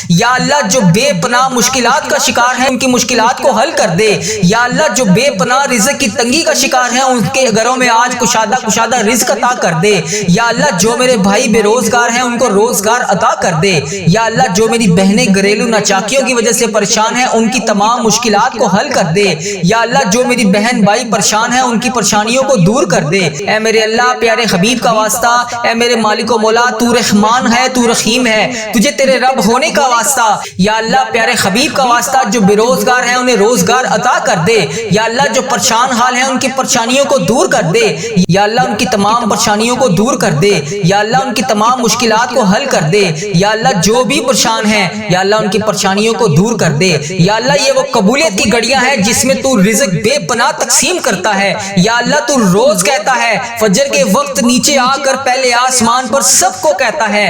یا اللہ جو بے پناہ مشکلات کا شکار ہیں ان کی مشکلات کو حل کر دے، یا اللہ جو بے پناہ رزق کی تنگی کا شکار ہیں ان کے گھروں میں آج کشادہ رزق عطا کر دے، یا اللہ جو میرے بھائی بے روزگار ہیں ان کو روزگار عطا کر دے، یا اللہ جو میری بہنیں گھریلو ناچاکیوں کی وجہ سے پریشان ہیں ان کی تمام مشکلات کو حل کر دے، یا اللہ جو میری بہن بھائی پریشان ہیں ان کی پریشانیوں کو دور کر دے۔ اے میرے اللہ پیارے حبیب کا واسطہ، اے میرے مالک و مولا تو رحمان ہے، تو رحیم ہے، تجھے تیرے رب ہونے کا واسطہ، یا اللہ پیارے حبیب کا واسطہ جو بے روزگار ہیں انہیں روزگار عطا کر دے، یا اللہ جو پریشان حال ہیں ان کی پریشانیوں کو دور کر دے، یا اللہ ان کی تمام پریشانیوں کو دور کر دے، یا اللہ ان کی تمام مشکلات کو حل کر دے، یا اللہ جو بھی پریشان ہیں یا اللہ ان کی پریشانیوں کو دور کر دے، یا اللہ یہ وہ قبولیت کی گھڑیاں ہیں جس میں تو رزق بے پناہ تقسیم کرتا ہے، یا اللہ تو روز کہتا ہے فجر کے وقت نیچے آ کر پہلے آسمان پر سب کو کہتا ہے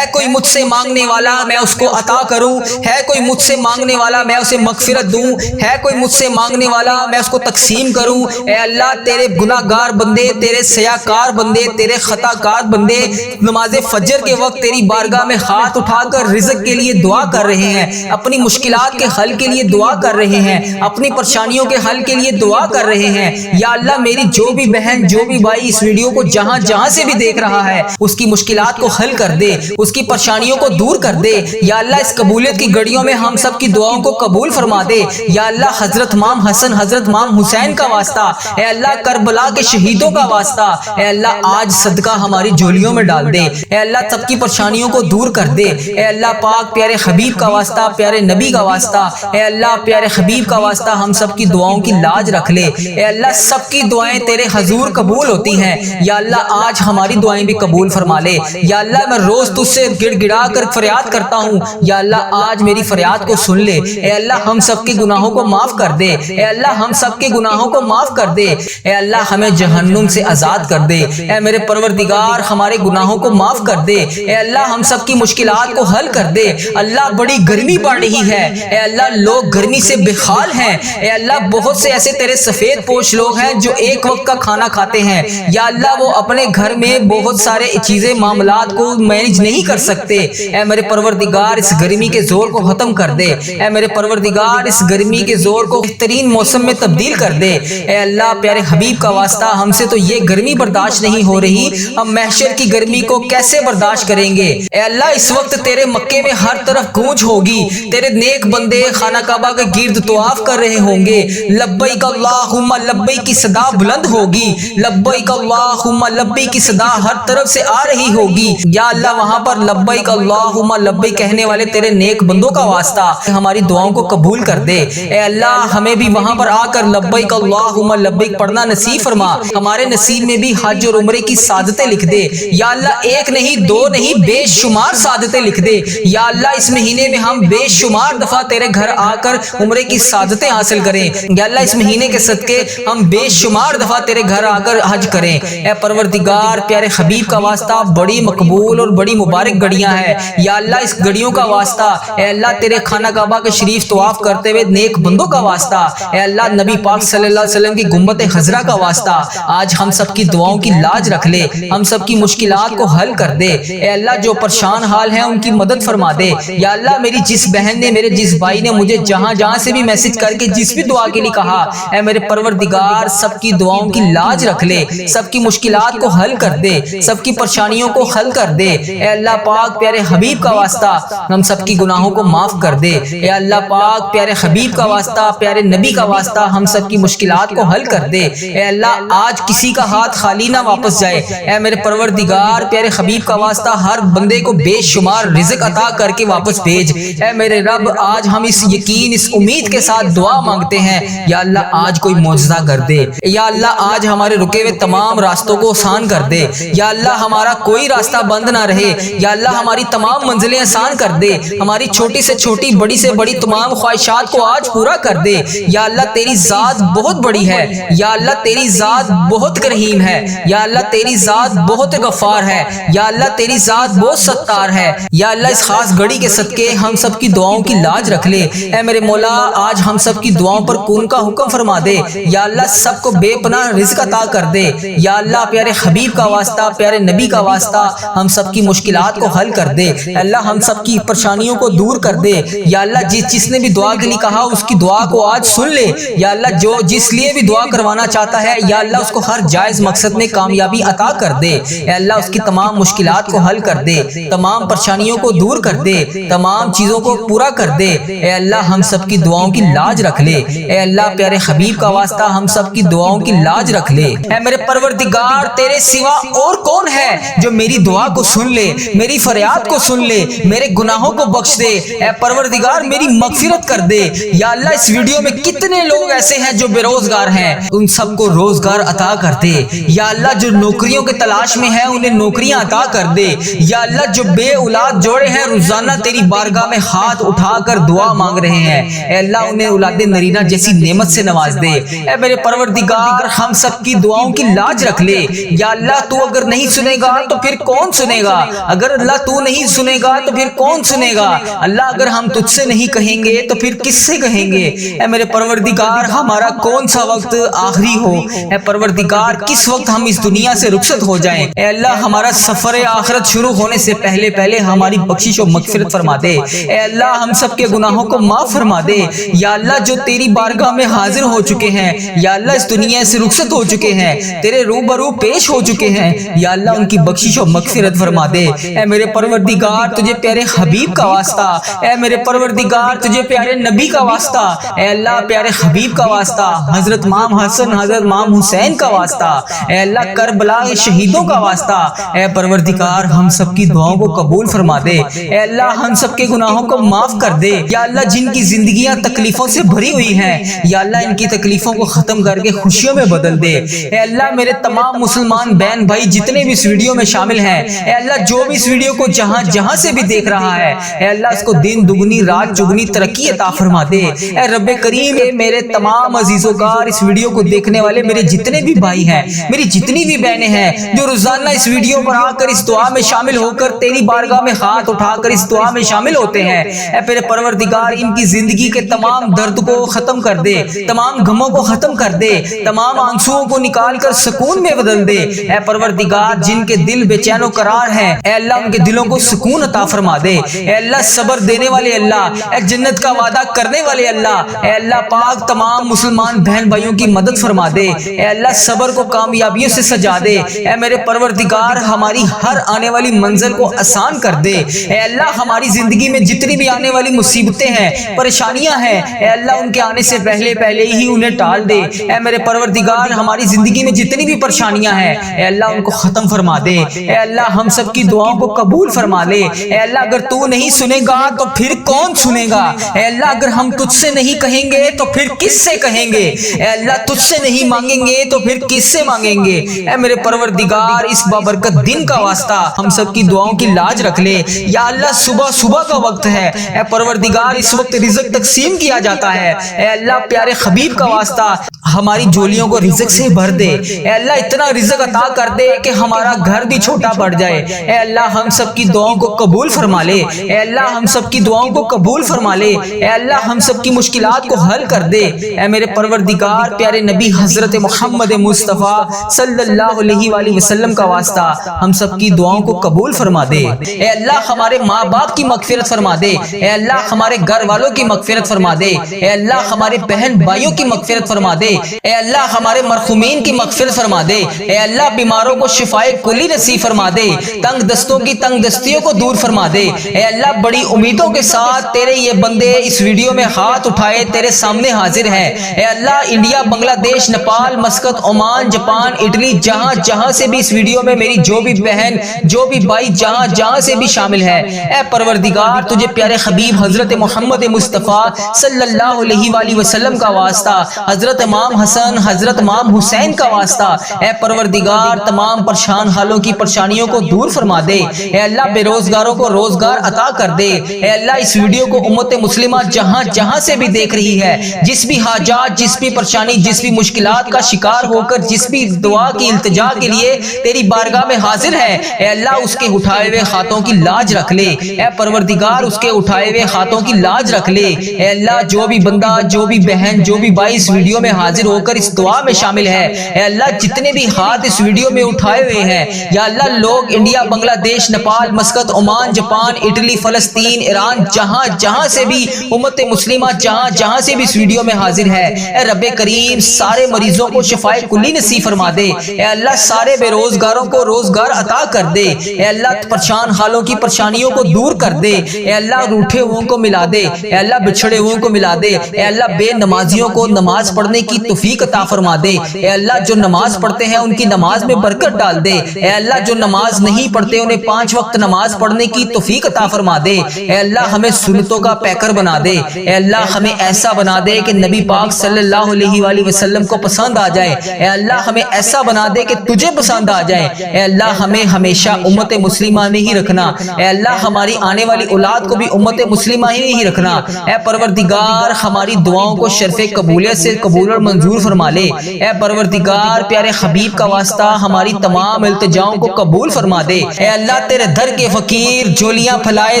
کوئی مجھ سے مانگنے والا میں اس کو عطا کروں، ہے کوئی مجھ سے مانگنے والا میں اسے مغفرت دوں، ہے کوئی مجھ سے مانگنے والا میں اس کو تقسیم کروں۔ اے اللہ تیرے گناہ گار بندے، تیرے سیاکار بندے، تیرے خطا کار بندے نماز فجر کے وقت تیری بارگاہ میں ہاتھ اٹھا کر رزق کے لیے دعا کر رہے ہیں، اپنی مشکلات کے حل کے لیے دعا کر رہے ہیں، اپنی پریشانیوں کے حل کے لیے دعا کر رہے ہیں۔ یا اللہ میری جو بھی بہن جو بھی بھائی اس ویڈیو کو جہاں جہاں سے بھی دیکھ رہا ہے اس کی مشکلات کو حل کر دے، اس کی پریشانیوں کو دور کر دے، یا اللہ اس قبولیت کی گھڑیوں میں ہم سب کی دعاؤں کو قبول فرما دے، یا اللہ حضرت امام حسن حضرت امام حسین کا واسطہ، اے اللہ کربلا کے شہیدوں کا واسطہ، اے اللہ آج صدقہ ہماری جھولیوں میں ڈال دے، اے اللہ سب کی پریشانیوں کو دور کر دے، اے اللہ پاک پیارے حبیب کا واسطہ، پیارے نبی کا واسطہ، اے اللہ پیارے حبیب کا واسطہ ہم سب کی دعاؤں کی لاج رکھ لے، اے اللہ سب کی دعائیں تیرے حضور قبول ہوتی ہیں، یا اللہ آج ہماری دعائیں بھی قبول فرما لے، یا اللہ میں روز تجھ سے گڑ گڑا کر فریاد کرتا ہوں، یا اللہ آج میری فریاد کو سن لے، اے اللہ ہم سب کے گناہوں کو معاف کر دے، اے اللہ ہم سب کے گناہوں کو معاف کر دے، اے اللہ ہمیں جہنم سے آزاد کر دے، اے میرے پروردگار ہمارے گناہوں کو معاف کر دے، اے اللہ ہم سب کی مشکلات کو حل کر دے۔ اللہ بڑی گرمی پڑ رہی ہے، اے اللہ لوگ گرمی سے بے حال ہیں، اے اللہ بہت سے ایسے تیرے سفید پوش لوگ ہیں جو ایک وقت کا کھانا کھاتے ہیں، یا اللہ وہ اپنے گھر میں بہت سارے چیزیں معاملات کو مینج نہیں کر سکتے، اے میرے پروردگار اس گرمی کے زور کو ختم کر دے، اے میرے پروردگار اس گرمی کے زور کو بہترین موسم میں تبدیل کر دے، اے اللہ پیارے حبیب کا واسطہ ہم سے تو یہ گرمی برداشت نہیں ہو رہی، ہم محشر کی گرمی کو کیسے برداشت کریں گے؟ اے اللہ اس وقت تیرے مکے میں ہر طرف گونج ہوگی، تیرے نیک بندے خانہ کعبہ کے گرد طواف کر رہے ہوں گے، لبیک اللہم لبیک کی صدا بلند ہوگی، لبیک اللہم لبیک کی صدا ہر طرف سے آ رہی ہوگی، یا اللہ وہاں پر لبیک اللہم لبیک کہنے والے تیرے نیک بندوں کا واسطہ ہماری دعاؤں کو قبول کر دے، اے اللہ ہمیں بھی وہاں پر آ کر لبیک اللہم لبیک پڑھنا نصیب فرما، ہمارے نصیب میں بھی حج اور عمرے کی سعادتیں لکھ دے، یا اللہ ایک نہیں دو نہیں بے شمار سعادتیں لکھ دے، یا اللہ اس مہینے میں ہم بے شمار دفعہ تیرے گھر آ کر عمرے کی سعادتیں حاصل کریں، یا اللہ اس مہینے کے صدقے ہم بے شمار دفعہ تیرے گھر آ کر حج کریں، اے پروردگار پیارے حبیب کا واسطہ بڑی مقبول اور بڑی مبارک گھڑیاں ہیں، یا اللہ اس گھڑیوں کا واسطہ، اے اللہ تیرے خانہ کعبہ کے شریف طواف کرتے ہوئے نیک بندوں کا واسطہ، اے اللہ نبی پاک صلی اللہ علیہ وسلم کی گنبد خضرا کا واسطہ آج ہم سب کی دعاؤں کی لاج رکھ لے، ہم سب کی مشکلات کو حل کر دے، اے اللہ جو پریشان حال ہیں ان کی مدد فرما دے، یا اللہ میری جس بہن نے میرے جس بھائی نے مجھے جہاں جہاں سے بھی میسج کر کے جس بھی دعا کے لیے کہا، اے میرے پروردگار سب کی دعاؤں کی لاج رکھ لے، سب کی مشکلات کو حل کر دے، سب کی پریشانیوں کو حل کر دے، اے اللہ پاک پیارے حبیب کا واسطہ ہم سب کی گناہوں کو معاف کر دے، اے اللہ پاک پیارے حبیب کا واسطہ پیارے نبی کا واسطہ ہم سب کی مشکلات کو حل کر دے، اے اللہ آج کسی کا ہاتھ خالی نہ واپس جائے، اے میرے پروردگار پیارے حبیب کا واسطہ ہر بندے کو بے شمار رزق عطا کر کے واپس بھیج، اے میرے رب آج ہم اس یقین اس امید کے ساتھ دعا مانگتے ہیں، یا اللہ آج کوئی معجزہ کر دے، یا اللہ آج ہمارے رکے ہوئے تمام راستوں کو آسان کر دے، یا اللہ ہمارا کوئی راستہ بند نہ رہے، یا اللہ ہماری تمام منزلیں آسان کر دے، ہماری چھوٹی سے چھوٹی بڑی سے بڑی تمام خواہشات کو آج پورا کر دے، یا اللہ تیری ذات بہت بڑی ہے، یا اللہ تیری ذات بہت کریم ہے، یا اللہ تیری ذات بہت غفار ہے، یا اللہ تیری ذات بہت ستار ہے، یا اللہ اس خاص گھڑی کے صدقے ہم سب کی دعاؤں کی لاج رکھ لے، اے میرے مولا آج ہم سب کی دعاؤں پر کون کا حکم فرما دے، یا اللہ سب کو بے پناہ رزق عطا کر دے، یا اللہ پیارے حبیب کا واسطہ پیارے نبی کا واسطہ ہم سب کی مشکلات کو حل کر دے، اللہ ہم سب کی پریشانی پریشانیوں کو دور کر دے یا اللہ جس نے بھی دعا کے لیے کہا اس کی دعا کو آج سن لے یا اللہ جو جس لیے بھی دعا کروانا چاہتا ہے یا اللہ اس کو ہر جائز مقصد میں کامیابی عطا کر دے اے اللہ اس کی تمام مشکلات کو حل کر دے تمام پریشانیوں کو دور کر دے تمام چیزوں کو پورا کر دے اے اللہ ہم سب کی دعاؤں کی لاج رکھ لے اے اللہ پیارے حبیب کا واسطہ ہم سب کی دعاؤں کی لاج رکھ لے اے میرے پروردگار تیرے سوا اور کون ہے جو میری دعا کو سن لے میری فریاد کو سن لے میرے گناہوں کو بخش دے اے پروردگار میری مغفرت کر دے یا اللہ اس ویڈیو میں کتنے لوگ ایسے ہیں جو بے روزگار ہیں ان سب کو روزگار عطا کر دے یا اللہ جو نوکریوں کے تلاش میں ہیں انہیں نوکریاں عطا کر دے یا اللہ جو بے اولاد جوڑے ہیں روزانہ تیری بارگاہ میں ہاتھ اٹھا کر دعا مانگ رہے ہیں اے اللہ انہیں اولاد نرینہ جیسی نعمت سے نواز دے اے میرے پروردگار ہم سب کی دعاؤں کی لاج رکھ لے یا اللہ تو اگر نہیں سنے گا تو پھر کون سنے گا اگر اللہ تو نہیں سنے گا تو پھر کون سنے گا اللہ اگر ہم تجھ سے نہیں کہیں گے تو پھر کس سے کہیں گے اے میرے پروردگار ہمارا کون سا وقت آخری ہو اے پروردگار کس وقت ہم اس دنیا سے رخصت ہو جائیں اے اللہ ہمارا سفر آخرت شروع ہونے سے پہلے ہماری بخشش و مغفرت فرما دے اے اللہ ہم سب کے گناہوں کو معاف فرما دے یا اللہ جو تیری بارگاہ میں حاضر ہو چکے ہیں یا اللہ اس دنیا سے رخصت ہو چکے ہیں تیرے روبرو پیش ہو چکے ہیں یا اللہ ان کی بخشش و مغفرت فرما دے اے میرے پروردگار تجھے پیارے حبیب کا واسطہ اے میرے پروردگار تجھے پیارے نبی کا واسطہ اے اللہ پیارے حبیب کا واسطہ حضرت امام حسن حضرت امام حسین کا واسطہ اے اللہ کربلا کے شہیدوں کا واسطہ اے پروردگار ہم سب کی دعاؤں کو قبول فرما دے اے اللہ ہم سب کے گناہوں کو معاف کر دے یا اللہ جن کی زندگیاں تکلیفوں سے بھری ہوئی ہیں یا اللہ ان کی تکلیفوں کو ختم کر کے خوشیوں میں بدل دے اے اللہ میرے تمام مسلمان بہن بھائی جتنے بھی اس ویڈیو میں شامل ہیں اے اللہ جو بھی اس ویڈیو کو جہاں سے بھی دیکھ رہا ہے اے اللہ اس کو دن دگنی رات چگنی ترقی عطا فرما دے اے رب کریم میرے تمام عزیزوں کا اس ویڈیو کو دیکھنے والے میرے جتنے بھی بھائی ہیں میری جتنی بھی بہنیں ہیں جو روزانہ اس ویڈیو پر آ کر اس دعا میں شامل ہو کر تیری بارگاہ میں ہاتھ اٹھا کر اس دعا میں شامل ہوتے ہیں اے میرے پروردگار ان کی زندگی کے تمام درد کو ختم کر دے تمام غموں کو ختم کر دے تمام آنسوؤں کو نکال کر سکون میں بدل دے اے پروردگار جن کے دل بے چین و قرار ہیں اے اللہ ان کے دلوں کو سکون عطا فرما دے اے اللہ صبر دینے والے اللہ اے جنت کا وعدہ کرنے والے اللہ اے اللہ پاک تمام مسلمان بہن بھائیوں کی مدد فرما دے اے اللہ صبر کو کامیابیوں سے سجا دے اے میرے پروردگار ہماری ہر آنے والی منزل کو آسان کر دے اے اللہ ہماری زندگی میں جتنی بھی آنے والی مصیبتیں ہیں پریشانیاں ہیں اے اللہ ان کے آنے سے پہلے ہی انہیں ٹال دے اے میرے پروردگار ہماری زندگی میں جتنی بھی پریشانیاں ہیں اے اللہ ان کو ختم فرما دے اے اللہ ہم سب کی دعاؤں کو قبول فرما لے اے اللہ اگر تو نہیں سنے گا تو پھر کون سنے گا اے اللہ اگر ہم تجھ سے نہیں کہیں گے تو پھر کس سے کہیں گے اے اللہ تجھ سے نہیں مانگیں گے تو پھر کس سے مانگیں گے اے میرے پروردگار اس بابرکت دن کا واسطہ ہم سب کی دعاؤں کی لاج رکھ لے یا اللہ صبح کا وقت ہے اے پروردگار اس وقت رزق تقسیم کیا جاتا ہے اے اللہ پیارے حبیب کا واسطہ ہماری جولیوں کو رزق سے بھر دے اے اللہ اتنا رزق عطا کر دے کہ ہمارا گھر بھی چھوٹا پڑ جائے اے اللہ ہم سب کی دعاؤں کو قبول فرما لے اے اللہ ہم سب کی دعاؤں کو قبول فرما لے اے اللہ ہم سب کی مشکلات کو حل کر دے اے میرے پروردگار پیارے نبی حضرت محمد مصطفیٰ صلی اللہ علیہ وآلہ وسلم کا واسطہ ہم سب کی دعاؤں کو قبول فرما دے اے اللہ ہمارے ماں باپ کی مغفرت فرما دے اے اللہ ہمارے گھر والوں کی مغفرت فرما دے اے اللہ ہمارے بہن بھائیوں کی مغفرت فرما دے اے اللہ ہمارے مرحومین کی مغفرت فرما دے اے اللہ بیماروں کو شفائے کلی نصیب فرما دے تنگ دستوں کی تنگ دستیوں کو دور فرما دے اے اللہ بڑی امیدوں کے ساتھ تیرے یہ بندے اس ویڈیو میں ہاتھ اٹھائے تیرے سامنے حاضر ہیں اے اللہ انڈیا بنگلہ دیش Nepal Muscat Oman Japan Italy جہاں سے بھی اس ویڈیو میں میری جو بھی بہن جو بھی بھائی جہاں سے بھی شامل ہے اے پروردگار تجھے پیارے حبیب حضرت محمد مصطفیٰ صلی اللہ علیہ وآلہ وسلم کا واسطہ حضرت امام حسن حضرت امام حسین کا واسطہ اے پروردگار تمام پریشان حالوں کی پریشانیوں کو دور فرما دے اے اللہ بے روزگاروں کو روزگار عطا کر دے اے اللہ اس ویڈیو کو امت مسلمہ جہاں سے بھی دیکھ رہی ہے جس بھی حاجات جس بھی پریشانی جس بھی مشکلات کا شکار ہو کر جس بھی دعا کی التجا کے لیے تیری بارگاہ میں حاضر ہے اے اللہ اس کے اٹھائے ہوئے ہاتھوں کی لاج رکھ لے اے پروردگار اس کے اٹھائے ہوئے ہاتھوں کی لاج رکھ لے اے اللہ جو بھی بندہ جو بھی بہن جو بھی بھائی اس ویڈیو میں حاضر ہو کر اس دعا میں شامل ہے اے اللہ جتنے بھی ہاتھ اس ویڈیو میں اٹھائے ہوئے ہیں یا اللہ لوگ انڈیا بنگلہ دیش Nepal Muscat Oman Japan Italy فلسطین، ایران، جہاں جہاں سے بھی امت مسلمہ جہاں جہاں سے بھی اس ویڈیو میں حاضر ہے، اے رب کریم سارے مریضوں کو شفائے کلی نصیب فرما دے، اے اللہ سارے بے روزگاروں کو روزگار عطا کر دے، اے اللہ پریشان حالوں کی پریشانیوں کو دور کر دے، اے اللہ روٹھے ہوئوں کو ملا دے، اے اللہ بچھڑے ہوئوں کو ملا دے، اے اللہ بے نمازیوں کو نماز پڑھنے کی توفیق عطا فرما دے، اے اللہ جو نماز پڑھتے ہیں ان کی نماز میں برکت ڈال دے، اے اللہ جو نماز نہیں پڑھتے انہیں 5 وقت نماز پڑھنے کی توفیق عطا فرما دے، اے اللہ ہمیں سنتوں کا پیکر بنا دے، اے اللہ ہمیں ایسا بنا دے کہ نبی پاک صلی اللہ علیہ وآلہ وسلم کو پسند آ جائے، اے اللہ ہمیں ایسا بنا دے کہ تجھے پسند آ جائے، اے اللہ ہمیں ہمیشہ امت مسلمہ میں ہی رکھنا، اے اللہ ہماری آنے والی اولاد کو بھی امت مسلمہ ہی رکھنا، اے پروردگار ہماری دعاؤں کو شرف قبولیت سے قبول اور منظور فرما لے، اے پروردگار پیارے حبیب کا واسطہ ہماری تمام التجاؤں کو قبول فرما دے، اے اللہ تیرے در کے فقیر جولیاں پھلائے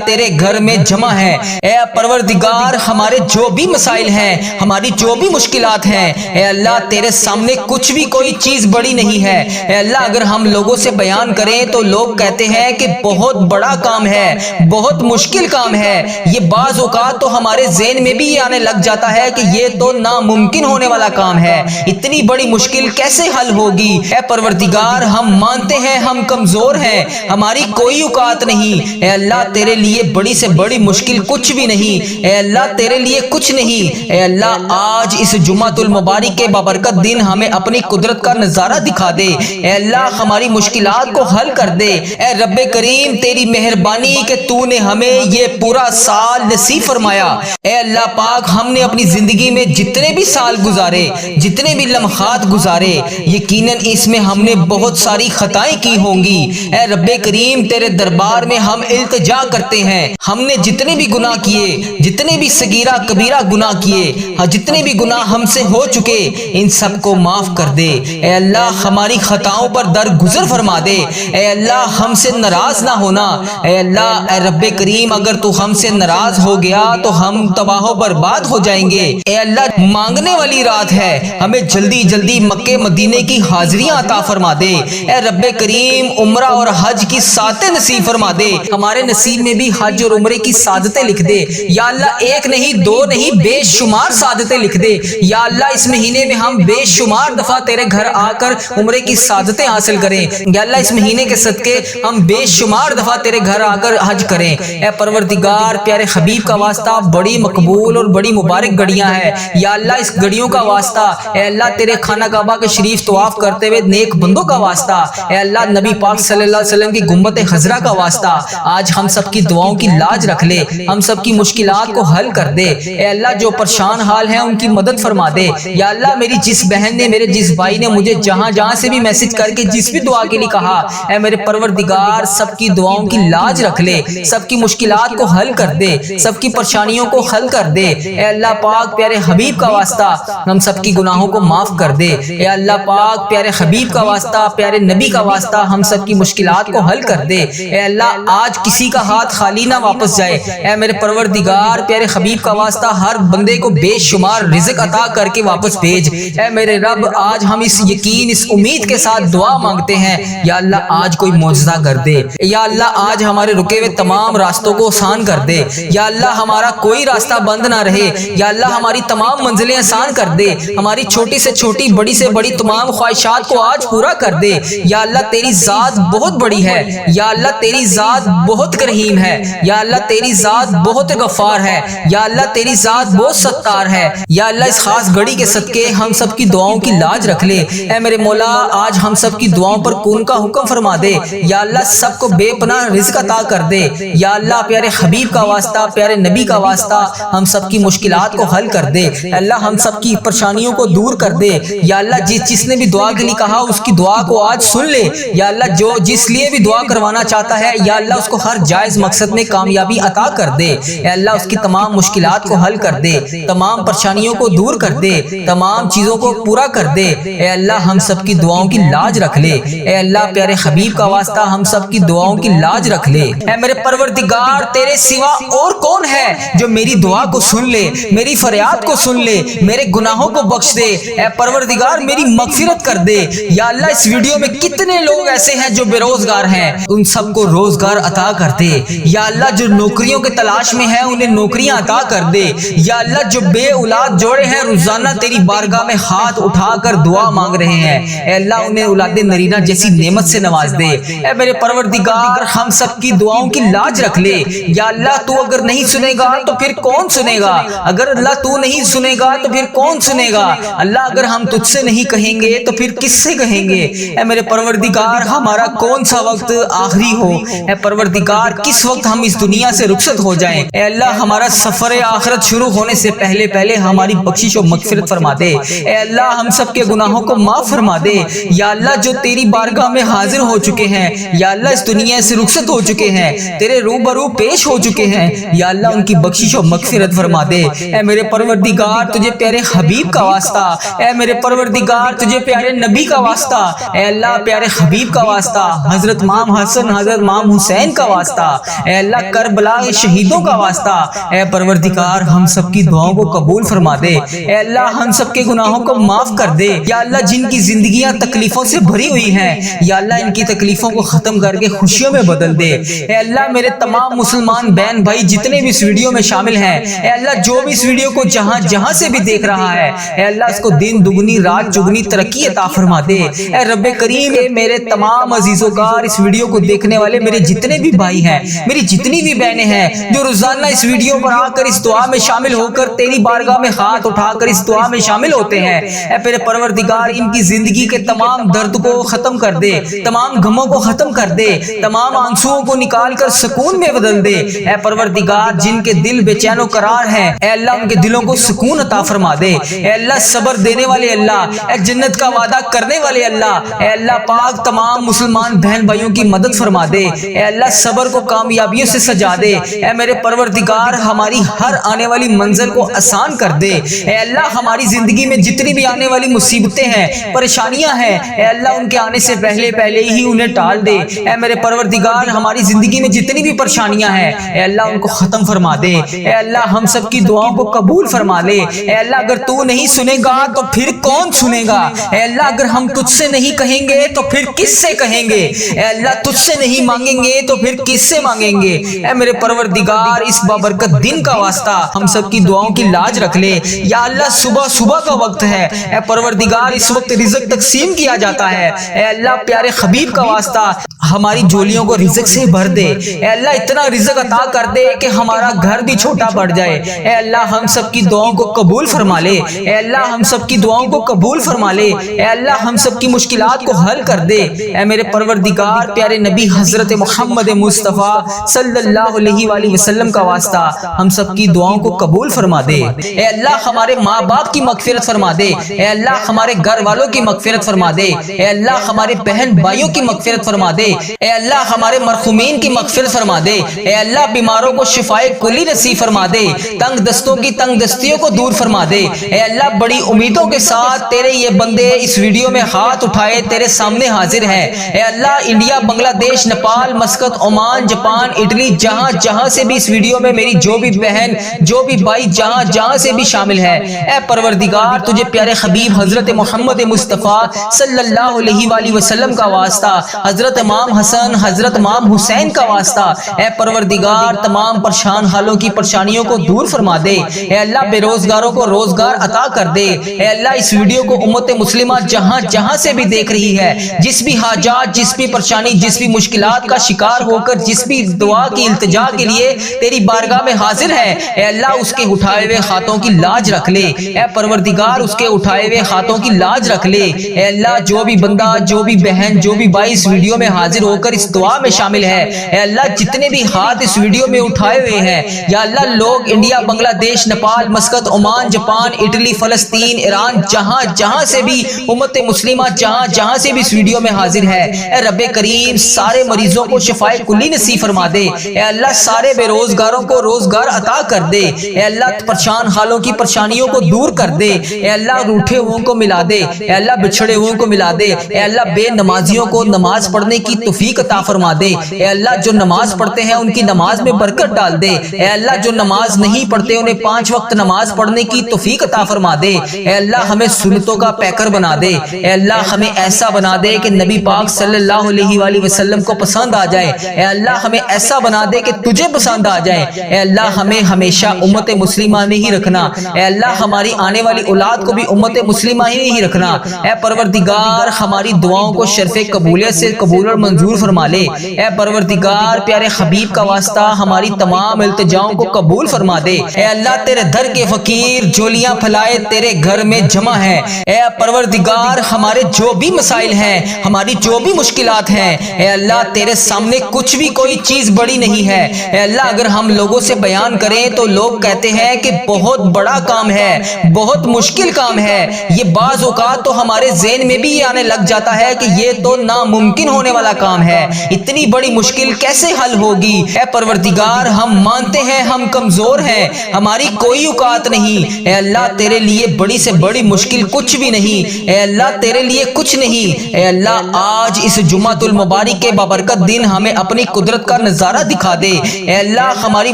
تیرے گھر میں جمع ہے، اے پروردگار ہمارے جو بھی مسائل ہیں، ہماری جو بھی مشکلات ہیں، اے اللہ تیرے سامنے کچھ بھی کوئی چیز بڑی نہیں ہے، اے اللہ اگر ہم لوگوں سے بیان کریں تو لوگ کہتے ہیں کہ بہت بڑا کام ہے، بہت مشکل کام ہے، یہ بعض اوقات تو ہمارے ذہن میں بھی یہ آنے لگ جاتا ہے کہ یہ تو ناممکن ہونے والا کام ہے، اتنی بڑی مشکل کیسے حل ہوگی؟ اے پروردگار ہم مانتے ہیں ہم کمزور ہیں، ہماری کوئی اوقات نہیں، اے اللہ تیرے لیے بڑی سے بڑی مشکل کچھ بھی نہیں، اے اللہ تیرے لیے کچھ نہیں، اے اللہ آج اس جمعۃ المبارک کے بابرکت دن ہمیں اپنی قدرت کا نظارہ دکھا دے، اے اللہ ہماری مشکلات کو حل کر دے، اے رب کریم تیری مہربانی کہ تو نے ہمیں یہ پورا سال نصیب فرمایا، اے اللہ پاک ہم نے اپنی زندگی میں جتنے بھی سال گزارے، جتنے بھی لمحات گزارے، یقیناً اس میں ہم نے بہت ساری خطائیں کی ہوں گی، اے رب کریم تیرے دربار میں ہم التجا کرتے ہیں، ہم نے جتنے بھی گناہ کیے، جتنے بھی صغیرہ کبیرہ گناہ کیے، جتنے بھی گناہ ہم سے ہو چکے ان سب کو معاف کر دے، اے اللہ ہماری خطاؤں پر درگزر فرما دے، اے اللہ ہم سے ناراض نہ ہونا، اے اللہ اے رب کریم اگر تو ہم سے ناراض ہو گیا تو ہم تباہ و برباد ہو جائیں گے، اے اللہ مانگنے والی رات ہے، ہمیں جلدی جلدی مکے مدینے کی حاضریاں عطا فرما دے، اے رب کریم عمرہ اور حج کی سعادتیں نصیب فرما دے، ہمارے نصیب میں بھی حج اور عمرے کی سعادتیں لکھ دے، یا اللہ ایک نہیں دو نہیں بے شمار سعادتیں لکھ دے، یا اللہ اس مہینے میں ہم بے شمار دفعہ تیرے گھر آ کر عمرے کی سعادتیں حاصل کریں، یا اللہ اس مہینے کے صدقے ہم بے شمار دفعہ تیرے گھر آ کر حج کریں، اے پروردگار پیارے حبیب کا واسطہ بڑی مقبول اور بڑی مبارک گھڑیاں ہیں، یا اللہ اس گھڑیوں کا واسطہ، اے اللہ تیرے خانہ کعبہ کے شریف طواف کرتے ہوئے نیک بندوں کا واسطہ، اے اللہ نبی پاک صلی اللہ علیہ وسلم کی گنبد خضرا کا واسطہ، آج ہم سب کی دعاؤں کی لاج رکھ لے، ہم سب کی مشکلات کو حل کر دے، اے اللہ جو پریشان حال ہیں ان کی مدد فرما دے، یا اللہ میری جس بہن نے میرے جس بھائی نے مجھے جہاں جہاں سے بھی میسج کر کے جس بھی دعا کے لیے کہا، اے میرے پروردگار سب کی دعاؤں کی لاج رکھ لے، سب کی مشکلات کو حل کر دے، سب کی پریشانیوں کو حل کر دے، اے اللہ پاک پیارے حبیب کا واسطہ ہم سب کی گناہوں کو معاف کر دے، اے اللہ پاک پیارے حبیب کا واسطہ پیارے نبی کا واسطہ ہم سب کی مشکلات کو حل کر دے، اے اللہ آج کسی کا ہاتھ خالی نہ واپس جائے، اے میرے پروردگار پیارے حبیب کا واسطہ ہر بندے کو بے شمار رزق عطا کر کے واپس بھیج، اے میرے رب آج ہم اس یقین اس امید کے ساتھ دعا مانگتے ہیں، یا اللہ آج کوئی معجزہ کر دے، یا اللہ آج ہمارے رکے ہوئے تمام راستوں کو آسان کر دے، یا اللہ ہمارا کوئی راستہ بند نہ رہے، یا اللہ ہماری تمام منزلیں آسان کر دے، ہماری چھوٹی سے چھوٹی بڑی سے بڑی تمام خواہشات کو آج پورا کر دے، یا اللہ تیری ذات بہت بڑی ہے، یا اللہ تیری ذات بہت کریم ہے، یا اللہ تیری ذات بہت غفار ہے، یا اللہ تیری ذات بہت ستار ہے، یا اللہ اس خاص گھڑی کے صدقے ہم سب کی دعاؤں کی لاج رکھ لے، اے میرے مولا آج ہم سب کی دعاؤں پر کون کا حکم فرما دے، یا اللہ سب کو بے پناہ رزق عطا کر دے، یا اللہ پیارے حبیب کا واسطہ پیارے نبی کا واسطہ ہم سب کی مشکلات کو حل کر دے، اللہ ہم سب کی پریشانیوں کو دور کر دے، یا اللہ جس نے بھی دعا کے لیے کہا اس کی دعا کو آج سن لے، یا اللہ جو جس لیے بھی دعا کروانا چاہتا ہے یا اللہ اس کو ہر جائز مقصد میں کامیابی عطا کر دے، اے اللہ اس کی تمام مشکلات کو حل کر دے، تمام پریشانیوں کو دور کر دے، تمام چیزوں کو پورا کر دے، اے اللہ ہم سب کی دعاؤں کی لاج رکھ لے، اے اللہ پیارے حبیب کا واسطہ ہم سب کی دعاؤں کی لاج رکھ لے، اے میرے پروردگار تیرے سوا اور کون ہے جو میری دعا کو سن لے، میری فریاد کو سن لے، میرے گناہوں کو بخش دے، اے پروردگار میری مغفرت کر دے، یا اللہ اس ویڈیو میں کتنے لوگ ایسے ہیں جو بے روزگار ہیں ان سب کو روزگار عطا کر دے، یا اللہ جو نوکریوں کے تلاش میں ہیں انہیں نوکریاں عطا کر دے، یا اللہ جو بے اولاد جوڑے ہیں روزانہ تیری بارگاہ میں ہاتھ اٹھا کر دعا مانگ رہے ہیں، اے اللہ انہیں اولاد نرینہ جیسی نعمت سے نواز دے۔ اے میرے پروردگار ہم سب کی دعاؤں کی لاج رکھ لے، یا اللہ تو اگر نہیں سنے گا تو پھر کون سنے گا، اگر اللہ تو نہیں سنے گا تو پھر کون سنے گا، اللہ اگر ہم تجھ سے نہیں کہیں گے تو پھر کس سے کہیں گے۔ اے میرے پروردگار ہمارا کون سا وقت آخری ہو، اے پروردگار کس وقت ہم اس دنیا سے رخصت ہو جائیں، اے اللہ ہمارا سفر آخرت شروع ہونے سے پہلے پہلے ہماری بخشش و مغفرت فرما دے، اے اللہ ہم سب کے گناہوں کو معاف فرما دے، یا اللہ جو تیری بارگاہ میں حاضر ہو چکے ہیں، یا اللہ اس دنیا سے رخصت ہو چکے ہیں، تیرے روبرو پیش ہو چکے ہیں، یا اللہ ان کی بخشش و مغفرت فرما دے۔ اے میرے پروردگار تجھے پیارے حبیب کا واسطہ، اے میرے پروردگار تجھے پیارے نبی کا واسطہ، اے اللہ پیارے حبیب کا واسطہ، حضرت امام حسن حضرت امام حسین کا واسطہ، اے اللہ کربلا کے شہیدوں کا واسطہ، اے پروردگار ہم سب کی دعاؤں کو قبول فرما دے، اے اللہ ہم سب کے گناہوں کو معاف کر دے، یا اللہ جن کی زندگیاں تکلیفوں سے بھری ہوئی ہیں، یا اللہ ان کی تکلیفوں کو ختم کر کے خوشیوں میں بدل دے، اے اللہ میرے تمام مسلمان بہن بھائی جتنے بھی اس ویڈیو میں شامل ہیں، اے اللہ جو بھی اس ویڈیو کو جہاں جہاں سے بھی دیکھ رہا ہے، اے اللہ اس کو دن دگنی رات چگنی ترقی عطا فرما دے، اے رب کریم اے میرے تمام عزیزوں کا اس ویڈیو کو دیکھنے والے میرے جتنے بھی بھائی ہیں، میری جتنی بھی بہنیں ہیں جو روزانہ اس ویڈیو پر آ کر اس دعا میں شامل ہو کر تیری بارگاہ میں ہاتھ اٹھا کر اس دعا میں شامل ہوتے ہیں، اے میرے پروردگار ان کی زندگی کے تمام درد کو ختم کر دے، تمام غموں کو ختم کر دے، تمام آنسوؤں کو نکال کر سکون میں بدل دے، اے پروردگار جن کے دل بے چین و قرار ہیں، اے اللہ ان کے دلوں کو سکون عطا فرما دے، اے اللہ صبر دینے والے اللہ، اے جنت کا وعدہ کرنے والے اللہ، اے اللہ پاک تمام مسلمان بہن بھائیوں کی مدد فرما دے، اے اللہ صبر کو کامیابیوں سے سجا دے، اے میرے پروردگار ہماری ہر آنے والی منزل کو آسان کر دے، اے اللہ ہماری زندگی میں جتنی بھی آنے والی مصیبتیں ہیں پریشانیاں ہیں، اے اللہ ان کے آنے سے پہلے پہلے ہی انہیں ٹال دے، اے میرے پروردگار ہماری زندگی میں جتنی بھی پریشانیاں ہیں اے اللہ ان کو ختم فرما دے، اے اللہ ہم سب کی دعاؤں کو قبول فرما لے، اے اللہ اگر تو نہیں سنے گا تو پھر کون سنے گا، اے اللہ اگر ہم تجھ سے نہیں کہیں گے تو پھر کس سے کہیں گے، اے اللہ تجھ سے نہیں مانگیں گے تو پھر کس سے مانگیں گے، اے میرے پروردگار اس بابرکت دن کا واسطہ ہم سب کی دعاؤں کی لاج رکھ لے، یا اللہ صبح صبح کا وقت ہے، اے پروردگار اس وقت رزق تقسیم کیا جاتا ہے، اے اللہ پیارے حبیب کا واسطہ ہماری جولیوں کو رزق سے بھر دے، اے اللہ اتنا رزق عطا کر دے کہ ہمارا گھر بھی چھوٹا پڑ جائے، اے اللہ ہم سب کی دعاؤں کو قبول فرما لے، اے اللہ ہم سب کی دعاؤں کو قبول فرما لے، اے اللہ ہم سب کی مشکلات کو حل کر دے، اے میرے پروردگار پیارے نبی حضرت محمد مصطفیٰ صلی اللہ علیہ وآلہ وسلم کا واسطہ ہم سب کی دعاؤں کو قبول فرما دے، اے اللہ ہمارے ماں باپ کی مغفرت فرما دے، اے اللہ ہمارے گھر والوں کی مغفرت فرما دے، اے اللہ ہمارے بہن بھائیوں کی مغفرت فرما دے، اے اللہ ہمارے مرحومین کی مغفرت فرما دے، اے اللہ بیماروں کو شفائے کلی نصیب فرما دے، تنگ دستوں کی تنگ دستیوں کو دور فرما دے، اے اللہ بڑی امیدوں کے ساتھ تیرے یہ بندے اس ویڈیو میں ہاتھ اٹھائے تیرے سامنے حاضر ہیں، اے اللہ انڈیا بنگلہ دیش Nepal Muscat Oman Japan Italy جہاں جہاں سے بھی اس ویڈیو میں میری جو بھی بہن جو بھی بھائی جہاں جہاں سے بھی شامل ہے، اے پروردگار تجھے پیارے حبیب حضرت محمد مصطفیٰ صلی اللہ علیہ وآلہ وسلم کا واسطہ، حضرت امام حسن حضرت امام حسین کا واسطہ، اے پروردگار تمام پریشان حالوں کی پریشانیوں کو دور فرما دے، اے اللہ بے روزگاروں کو روزگار عطا کر دے، اے اللہ اس ویڈیو کو امت مسلمہ جہاں جہاں سے بھی دیکھ رہی ہے، جس بھی حاجات جس بھی پریشانی جس بھی مشکلات کا شکار ہو کر جس بھی دعا کی التجا کے لیے تیری بارگاہ میں حاضر ہے، اے اللہ اس کے اٹھائے ہوئے ہاتھوں کی لاج رکھ لے، اے پروردگار اس کے اٹھائے ہوئے ہاتھوں کی لاج رکھ لے، اے اللہ جو بھی بندہ جو بھی بہن جو بھی بھائی اس ویڈیو میں حاضر ہو کر اس دعا میں شامل ہے، اے اللہ جتنے بھی ہاتھ اس ویڈیو میں اٹھائے ہوئے ہیں، یا اللہ لوگ انڈیا بنگلہ دیش Nepal Muscat Oman Japan Italy فلسطین ایران جہاں جہاں سے بھی امت مسلمہ جہاں جہاں سے بھی اس ویڈیو میں حاضر ہے، اے رب کریم سارے مریضوں کو شفائے کلی نصیب فرما دے، اے اللہ سارے بے روزگاروں کو روزگار عطا کر دے، اے اللہ پریشان حالوں کی پریشانیوں کو دور کر دے، اے اللہ روٹھے ہوئوں کو ملا دے، اے اللہ بچھڑے ہوئوں کو ملا دے، اے اللہ بے نمازیوں کو نماز پڑھنے کی توفیق عطا فرما دے، اے اللہ جو نماز پڑھتے ہیں ان کی نماز میں برکت ڈال دے، اے اللہ جو نماز نہیں پڑھتے انہیں 5 وقت نماز پڑھنے کی توفیق عطا فرما دے، اے اللہ ہمیں سنتوں کا پیکر بنا دے، اے اللہ ہمیں ایسا بنا دے کہ نبی پاک صلی اللہ علیہ وآلہ وسلم کو پسند آ جائے، اے اللہ ہمیں ایسا بنا دے کہ تجھے پسند آ جائے۔ اے اللہ ہمیں ہمیشہ امت مسلمہ میں ہی رکھنا، اے اللہ ہماری آنے والی اولاد کو بھی امت مسلمہ ہی رکھنا۔ اے پروردگار ہماری دعاؤں کو شرف قبولیت سے قبول اور منظور فرما لے۔ اے پروردگار پیارے حبیب کا واسطہ ہماری تمام التجاؤں کو قبول فرما دے۔ اے اللہ تیرے در کے فقیر جولیاں پھیلائے تیرے گھر میں جمع ہے۔ اے پروردگار ہمارے جو بھی مسائل ہیں، ہماری جو بھی مشکلات ہیں، اے اللہ تیرے سامنے کچھ بھی کوئی چیز بڑی نہیں ہے۔ اے اللہ اگر ہم لوگوں سے بیان کریں تو لوگ کہتے ہیں کہ بہت بڑا کام ہے، بہت مشکل کام ہے۔ یہ بعض اوقات تو ہمارے ذہن میں بھی یہ آنے لگ جاتا ہے کہ یہ تو ناممکن ہونے والا کام ہے، اتنی بڑی مشکل کیسے حل ہوگی؟ اے پروردگار ہم مانتے ہیں ہم کمزور ہیں، ہماری کوئی اوقات نہیں۔ اے اللہ تیرے لیے بڑی سے بڑی مشکل کچھ بھی نہیں، اے اللہ تیرے لیے کچھ نہیں۔ اے اللہ آج اس جمعۃ المبارک کے بابرکت دن ہمیں اپنی قدرت کا نظارہ دکھا دے۔ اے اللہ ہماری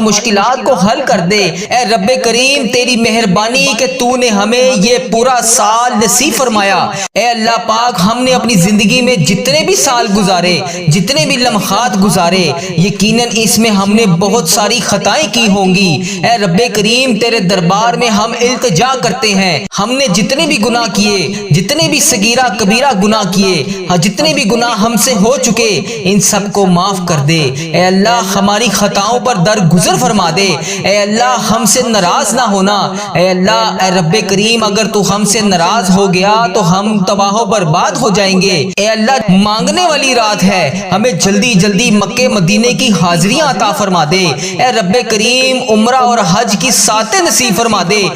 مشکلات کو حل کر دے۔ اے رب کریم تیری مہربانی کہ تو نے ہمیں یہ پورا سال نصیب فرمایا۔ اے اللہ پاک ہم نے اپنی زندگی میں جتنے بھی سال گزارے، جتنے بھی لمحات گزارے، یقیناً اس میں ہم نے بہت ساری خطائیں کی ہوں گی۔ اے رب کریم تیرے دربار میں ہم التجا کرتے ہیں، ہم نے جتنے بھی گناہ کیے، جتنے بھی صغیرہ کبیرہ گناہ کیے، جتنے بھی گناہ ہم سے ہو چکے، ان سب کو معاف کر دے۔ اے اللہ ہماری خطاؤں پر درگزر فرما دے۔ اے اللہ ہم سے ناراض نہ ہونا۔ اے اللہ اے رب کریم اگر تو ہم سے ناراض ہو گیا تو ہم تباہ و برباد ہو جائیں گے۔ اے اللہ مانگنے والی رات ہے، ہمیں جلدی جلدی مکے مدینے کی حاضریاں عطا فرما دے۔ اے رب کریم عمرہ اور حج کی ساتیں نصیب فرما دے۔